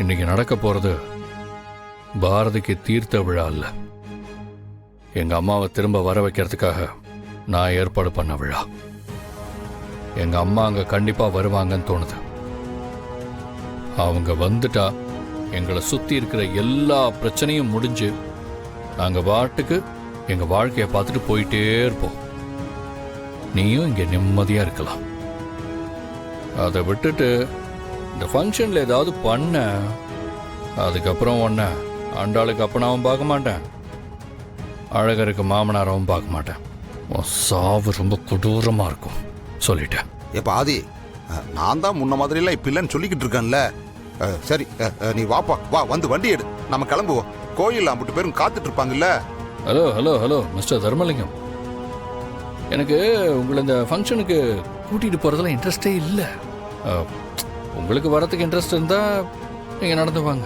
இன்னைக்கு நடக்க போறது பாரதிக்கு தீர்த்த விழா இல்ல, எங்க அம்மாவை திரும்ப வர வைக்கிறதுக்காக நான் ஏற்பாடு பண்ண விழா. எங்க அம்மா அங்க கண்டிப்பா வருவாங்கன்னு தோணுது. அவங்க வந்துட்டா எங்களை சுத்தி இருக்கிற எல்லா பிரச்சனையும் முடிஞ்சு நாங்க பாட்டுக்கு எங்க வாழ்க்கையை பார்த்துட்டு போயிட்டே இருப்போம். நீயும் இங்க நிம்மதியா இருக்கலாம். அதை விட்டுட்டு இந்த ஃபங்க்ஷன்ல ஏதாவது பண்ண, அதுக்கப்புறம் ஒன்ன ஆண்டாளுக்கு அப்பனாவும் பார்க்க மாட்டேன், அழகருக்கு மாமனாராவும் பார்க்க மாட்டேன். உன் சாவு ரொம்ப கொடூரமா இருக்கும் சொல்லிட்டேன். எப்ப ஆதி, நான் தான் முன்ன மாதிரிலாம் இப்ப இல்லைன்னு சொல்லிக்கிட்டு இருக்கேன்ல. சரி, நீ வாப்பா, வா வந்து வண்டி எடு, நம்ம கிளம்புவோம். கோயில் அம்பிட்டு பேரும் காத்துட்டு இருப்பாங்கல்ல. Hello hello hello mister Dharmalingam, எனக்கு உங்களை இந்த ஃபங்க்ஷனுக்கு கூட்டிகிட்டு போகிறதுல இன்ட்ரெஸ்டே இல்லை. உங்களுக்கு வரத்துக்கு இன்ட்ரெஸ்ட் இருந்தால் நீங்கள் நடந்து வாங்க.